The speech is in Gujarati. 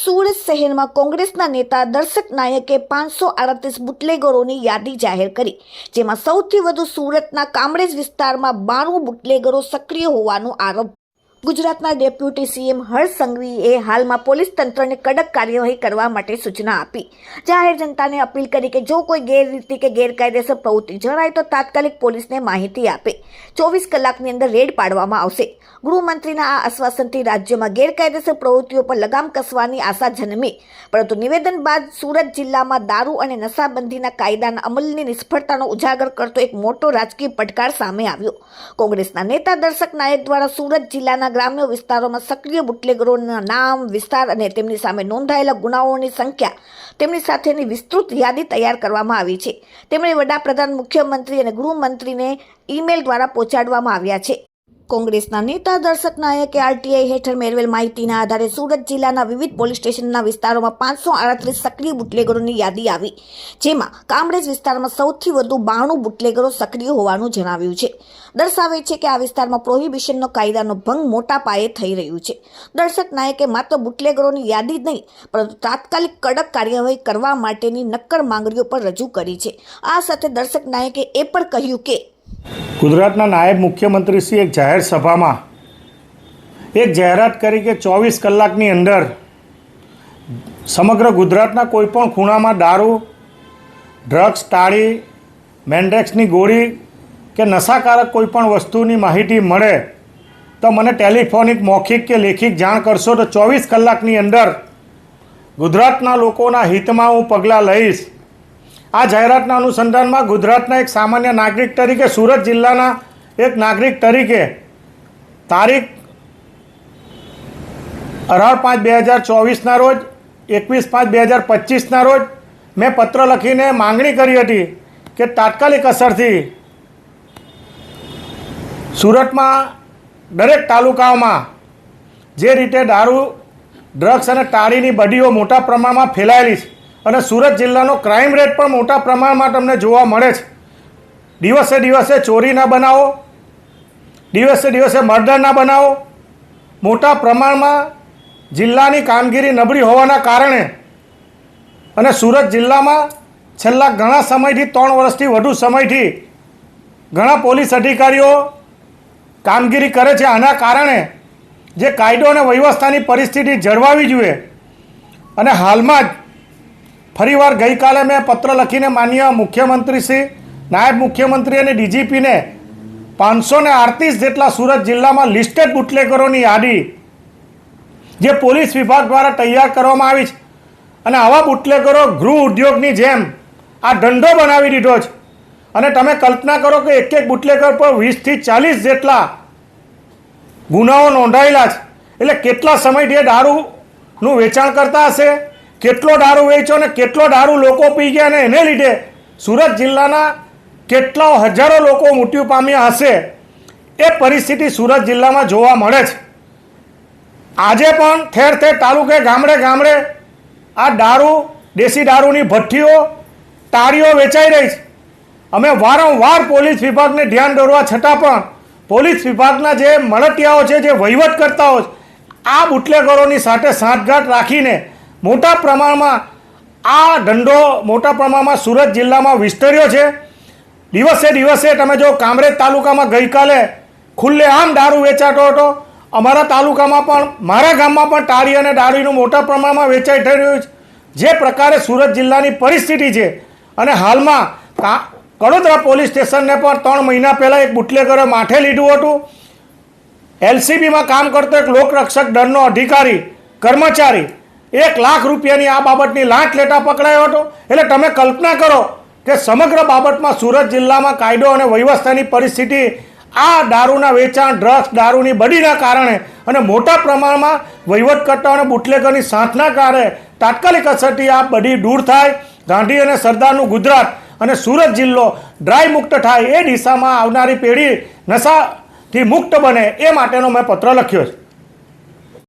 સુરત શહેરમાં કોંગ્રેસના નેતા દર્શક નાયકે 538 બુટલેગરોની યાદી જાહેર કરી, જેમાં સૌથી વધુ સુરતના કામરેજ વિસ્તારમાં 92 બુટલેગરો સક્રિય હોવાનો આરોપ. ગુજરાતના ડેપ્યુટી સીએમ હર્ષ સંઘવીએ હાલમાં પોલીસ તંત્રને કડક કાર્યવાહી કરવા માટે સૂચના આપી. જાહેર જનતાને અપીલ કરી કે જો કોઈ ગેરરીતિ કે ગેરકાયદેસર પ્રવૃત્તિ જણાય તો તાત્કાલિક પોલીસને માહિતી આપે. 24 કલાકની અંદર રેડ પાડવામાં આવશે. ગૃહમંત્રીના આ આશ્વાસનથી રાજ્યમાં ગેરકાયદેસર પ્રવૃત્તિઓ પર લગામ કસવાની આશા જન્મી, પરંતુ નિવેદન બાદ સુરત જિલ્લામાં દારૂ અને નશાબંધીના કાયદાના અમલની નિષ્ફળતાનો ઉજાગર કરતો એક મોટો રાજકીય પડકાર સામે આવ્યો. કોંગ્રેસના નેતા દર્શક નાયક દ્વારા સુરત જિલ્લાના ગ્રામ્ય વિસ્તારોમાં સક્રિય બુટલેગરોના નામ, વિસ્તાર અને તેમની સામે નોંધાયેલા ગુનાઓની સંખ્યા, તેમની સાથેની વિસ્તૃત યાદી તૈયાર કરવામાં આવી છે. તેમણે વડાપ્રધાન, મુખ્યમંત્રી અને ગૃહમંત્રીને ઈમેલ દ્વારા પહોંચાડવામાં આવ્યા છે. કોંગ્રેસના નેતા દર્શક નાયકે આરટીઆઈ હેઠળ મેળવેલ માહિતીના આધારે સુરત જિલ્લાના વિવિધ પોલીસ સ્ટેશનના વિસ્તારોમાં 538 સક્રિય બુટલેગરોની યાદી આવી, જેમાં કામરેજ વિસ્તારમાં સૌથી વધુ 92 બુટલેગરો સક્રિય હોવાનું જણાવ્યું છે. દર્શાવે છે કે આ વિસ્તારમાં પ્રોહિબિશનનો કાયદાનો ભંગ મોટા પાયે થઈ રહ્યું છે. દર્શક નાયકે માત્ર બુટલેગરોની યાદી જ નહીં, પરંતુ તાત્કાલિક કડક કાર્યવાહી કરવા માટેની નક્કર માંગણીઓ પણ રજૂ કરી છે. આ સાથે દર્શક નાયકે એ પણ કહ્યું કે ગુજરાતના નાયબ મુખ્યમંત્રીશ્રી એક જાહેર સભામાં એક જાહેરાત કરી કે 24 કલાકની અંદર સમગ્ર ગુજરાતના કોઈપણ ખૂણામાં દારૂ, ડ્રગ્સ, તાળી, મેન્ડ્રેક્સની ગોળી કે નશાકારક કોઈપણ વસ્તુની માહિતી મળે તો મને ટેલિફોનિક, મૌખિક કે લેખિત જાણ કરશો તો 24 કલાકની અંદર ગુજરાતના લોકોના હિતમાં હું પગલાં લઈશ. આ જાહેરાતના અનુસંધાનમાં ગુજરાતના એક સામાન્ય નાગરિક તરીકે, સુરત જિલ્લાના એક નાગરિક તરીકે તારીખ 18/5/2024ના રોજ, 21/5/2025ના રોજ મેં પત્ર લખીને માંગણી કરી હતી કે તાત્કાલિક અસરથી સુરતમાં દરેક તાલુકાઓમાં જે રીતે દારૂ, ડ્રગ્સ અને તાળીની બડીઓ મોટા પ્રમાણમાં ફેલાયેલી છે અને સુરત જિલ્લાનો ક્રાઇમ રેટ પણ મોટા પ્રમાણમાં તમને જોવા મળે છે. દિવસે દિવસે ચોરીના બનાવો, દિવસે દિવસે મર્ડરના બનાવો મોટા પ્રમાણમાં જિલ્લાની કામગીરી નબળી હોવાના કારણે અને સુરત જિલ્લામાં છેલ્લા ઘણા સમયથી, 3 વર્ષથી વધુ સમયથી ઘણા પોલીસ અધિકારીઓ કામગીરી કરે છે. આના કારણે જે કાયદો અને વ્યવસ્થાની પરિસ્થિતિ જળવાવી જોઈએ અને હાલમાં જ ફરીવાર ગઈકાલે મેં પત્ર લખીને માનનીય મુખ્યમંત્રીશ્રી, નાયબ મુખ્યમંત્રી અને ડીજીપીને 538 જેટલા સુરત જિલ્લામાં લિસ્ટેડ બુટલેગરોની યાદી જે પોલીસ વિભાગ દ્વારા તૈયાર કરવામાં આવી છે અને આવા બુટલેગરો ગૃહ ઉદ્યોગની જેમ આ ધંધો બનાવી દીધો છે અને તમે કલ્પના કરો કે એક બુટલેગર પર 20 થી 40 જેટલા ગુનાઓ નોંધાયેલા છે. એટલે કેટલા સમયથી દારૂનું વેચાણ કરતા હશે, કેટલો દારૂ વેચ્યો અને કેટલો દારૂ લોકો પી ગયા અને એને લીધે સુરત જિલ્લાના કેટલા હજારો લોકો મૃત્યુ પામ્યા હશે, એ પરિસ્થિતિ સુરત જિલ્લામાં જોવા મળે છે. આજે પણ ઠેર ઠેર તાલુકે, ગામડે ગામડે આ દારૂ, દેશી દારૂની ભઠ્ઠીઓ, તાળીઓ વેચાઈ રહી છે. અમે વારંવાર પોલીસ વિભાગને ધ્યાન દોરવા છતાં પણ પોલીસ વિભાગના જે મળતિયાઓ છે, જે વહીવટકર્તાઓ છે, આ બુટલેગરોની સાથે સાંઠગાંઠ રાખીને મોટા પ્રમાણમાં આ ધંધો મોટા પ્રમાણમાં સુરત જિલ્લામાં વિસ્તર્યો છે. દિવસે દિવસે તમે જો કામરેજ તાલુકામાં ગઈકાલે ખુલ્લેઆમ દારૂ વેચાતો હતો. અમારા તાલુકામાં પણ, મારા ગામમાં પણ તાળી અને દારૂનું મોટા પ્રમાણમાં વેચાઈ થઈ રહ્યું છે. જે પ્રકારે સુરત જિલ્લાની પરિસ્થિતિ છે અને હાલમાં કડોદરા પોલીસ સ્ટેશનને પણ 3 મહિના પહેલાં એક બુટલેગરે માથે લીધું હતું. એલસીબીમાં કામ કરતો એક લોકરક્ષક દળનો અધિકારી, કર્મચારી 1 લાખ રૂપિયાની આ બાબતની લાંચ લેતા પકડાયો હતો. એટલે તમે કલ્પના કરો કે સમગ્ર બાબતમાં સુરત જિલ્લામાં કાયદો અને વ્યવસ્થાની પરિસ્થિતિ આ દારૂના વેચાણ, ડ્રગ્સ, દારૂની બડીના કારણે અને મોટા પ્રમાણમાં વહીવટકર્તાઓ અને બુટલેગરની સાંઠના કારણે તાત્કાલિક અસરથી આ બડી દૂર થાય, ગાંધી અને સરદારનું ગુજરાત અને સુરત જિલ્લો ડ્રાય મુક્ત થાય, એ દિશામાં આવનારી પેઢી નશાથી મુક્ત બને, એ માટેનો મેં પત્ર લખ્યો છે.